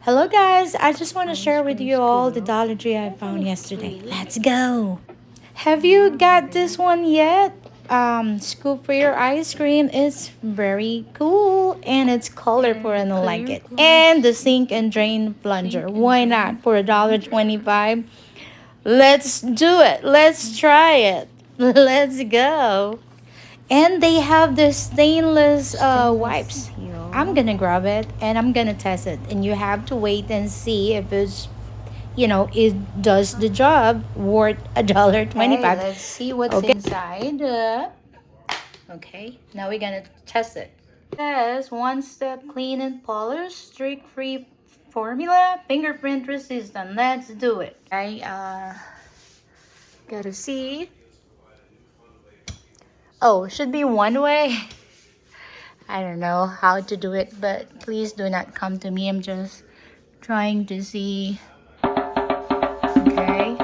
Hello guys, I just want to share with you all the Dollar Tree I found yesterday. Let's go. Have you got this one yet? Scoop for your ice cream is very cool and it's colorful and I like it. And the sink and drain plunger. Why not for $1.25? Let's do it. Let's try it. Let's go. And they have the stainless wipes. I'm gonna grab it and I'm gonna test it. And you have to wait and see if it does the job worth $1.25. Let's see what's inside. Okay, now we're gonna test it. It says one step clean and polish, streak free formula, fingerprint resistant. Let's do it. I gotta see. Oh, should be one way. I don't know how to do it, but please do not come to me. I'm just trying to see. Okay.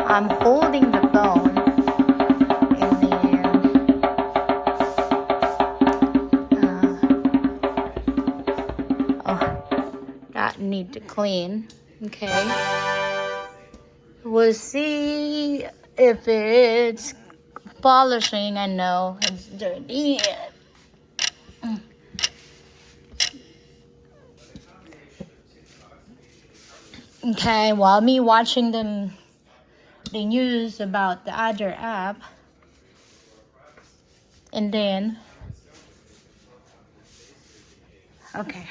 I'm holding the phone. And then that need to clean. Okay. We'll see if it's polishing. I know it's dirty. Okay, while me watching the news about the other app, and then okay.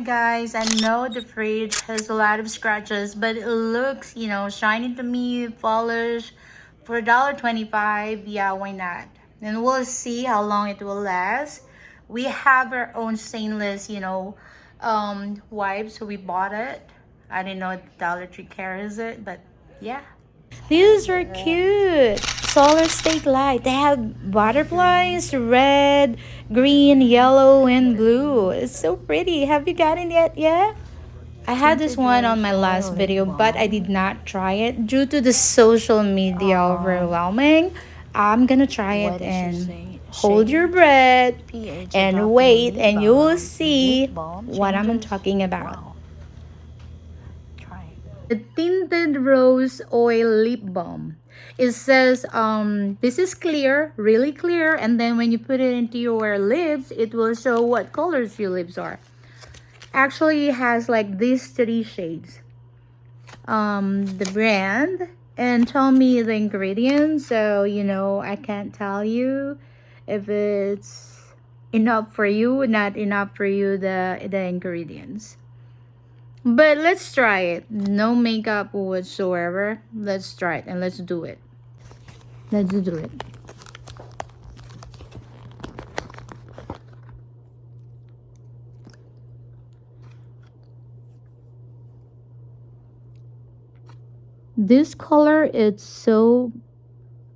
Guys, I know the fridge has a lot of scratches, but it looks, shiny to me, polished for $1.25. Yeah, why not? And we'll see how long it will last. We have our own stainless, wipes, so we bought it. I didn't know Dollar Tree carries it, but yeah. These are cute. Solar stake light. They have butterflies, red, green, yellow, and blue. It's so pretty. Have you gotten it yet? I had this one on my last video, but I did not try it due to the social media overwhelming. I'm gonna try it and hold your breath and wait, and you will see what I'm talking about. The tinted rose oil lip balm. It says this is clear, really clear, and then when you put it into your lips, it will show what colors your lips are. Actually, it has like these three shades. The brand, and tell me the ingredients, so I can't tell you if it's enough for you, not enough for you, the ingredients. But let's try it. No makeup whatsoever. Let's try it and let's do it. Let's do it. This color, it's so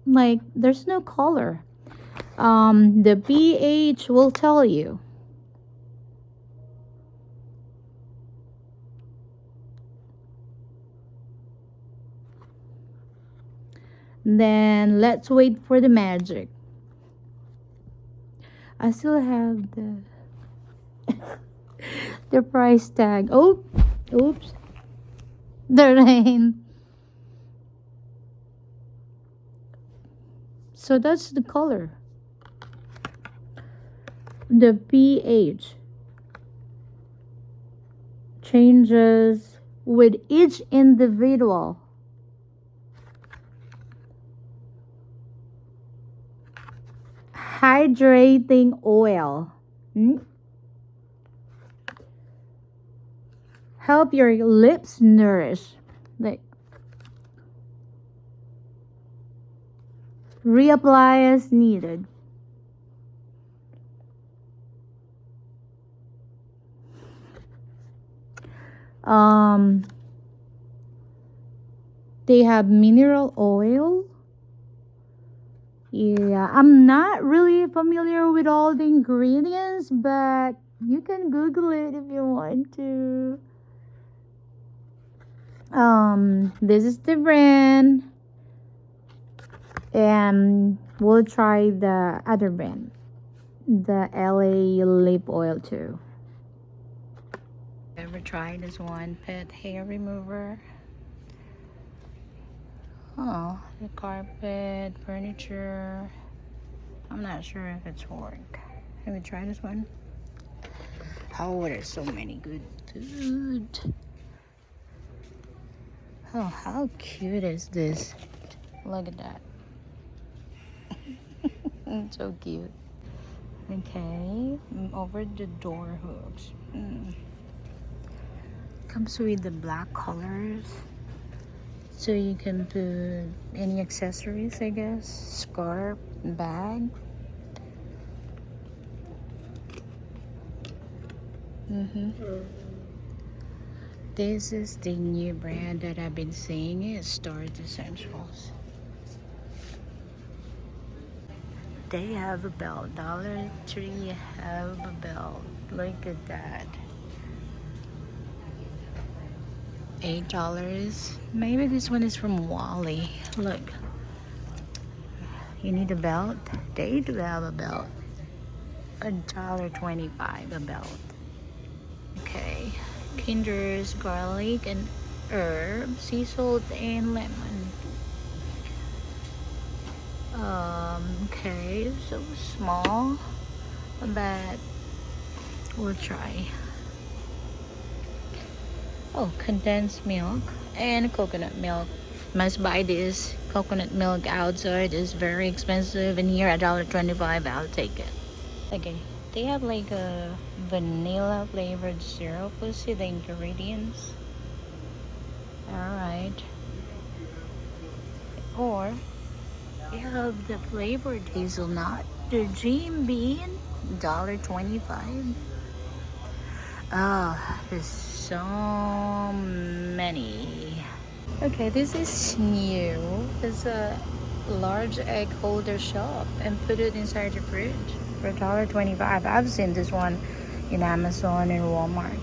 like there's no color. The pH will tell you. Then let's wait for the magic. I still have the price tag. Oh, oops. The rain. So that's the color. The pH changes with each individual. Hydrating oil. Help your lips nourish. Like reapply as needed. They have mineral oil. Yeah, I'm not really familiar with all the ingredients, but you can Google it if you want to. This is the brand, and we'll try the other brand. the LA lip oil too. Ever tried this one? Pet hair remover. Oh, the carpet, furniture. I'm not sure if it's work. Have you tried this one? Oh, there's so many good food. Oh, how cute is this? Look at that. So cute. Okay, over the door hooks. Comes with the black colors. So you can put any accessories, I guess. Scarf, bag. This is the new brand that I've been seeing. It's Stars Essentials. They have a belt. Dollar Tree have a belt. Look at that. $8. Maybe this one is from Wally. Look. You need a belt? They do have a belt. $1.25 a belt. Okay. Kinder's garlic and herb, sea salt and lemon. Okay, so small, but we'll try. Oh, condensed milk and coconut milk. Must buy this. Coconut milk outside is very expensive, and here $1.25, I'll take it. Okay, they have like a vanilla flavored syrup. Let's see the ingredients. Alright. Or they have the flavored hazelnut. The Dream Bean, $1.25. Oh, there's so many. Okay, this is new. It's a large egg holder shop and put it inside the fridge for $1.25. I've seen this one in Amazon and Walmart.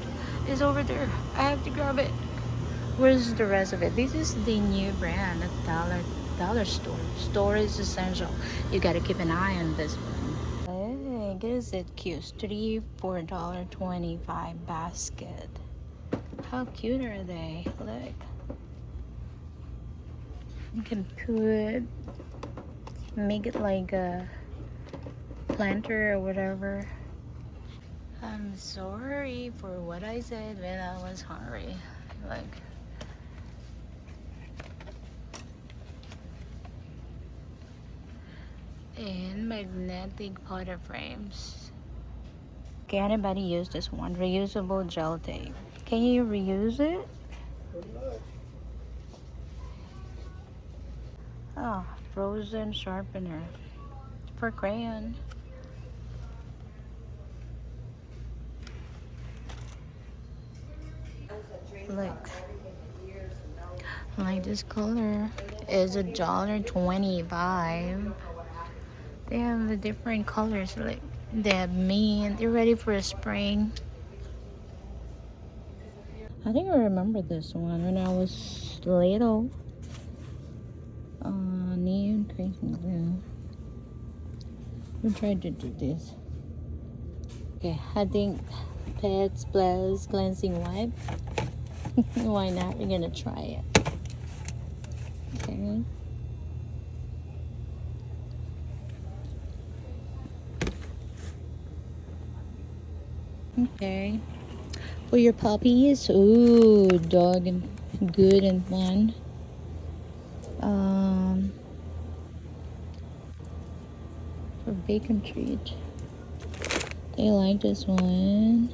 It's over there. I have to grab it. Where's the rest of it? This is the new brand at Dollar Store. Store is essential. You gotta keep an eye on this one. Hey, is it cute? 3 for $1.25 basket. How cute are they? Look. You can make it like a planter or whatever. I'm sorry for what I said when I was hungry. Like, and magnetic photo frames. Can anybody use this one? Reusable gel tape. Can you reuse it? Oh, frozen sharpener for crayon. Look, like this color is $1.25. They have the different colors. Like they have mint. They're ready for a spring. I think I remember this one when I was little. Neon crazy blue. We tried to do this. Okay, I think Pets Plus cleansing wipe. Why not? We're gonna try it. Okay. Okay. For your puppies, ooh, dog and good and fun. For bacon treat. They like this one.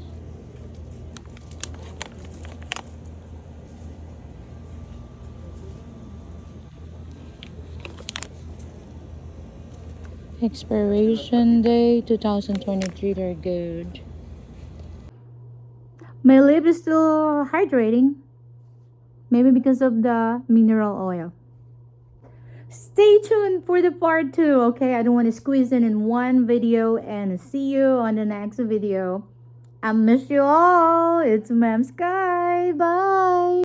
Expiration day 2023. They're good. My lip is still hydrating. Maybe because of the mineral oil. Stay tuned for the part 2, okay? I don't want to squeeze in one video, and see you on the next video. I miss you all. It's Ma'am Sky. Bye.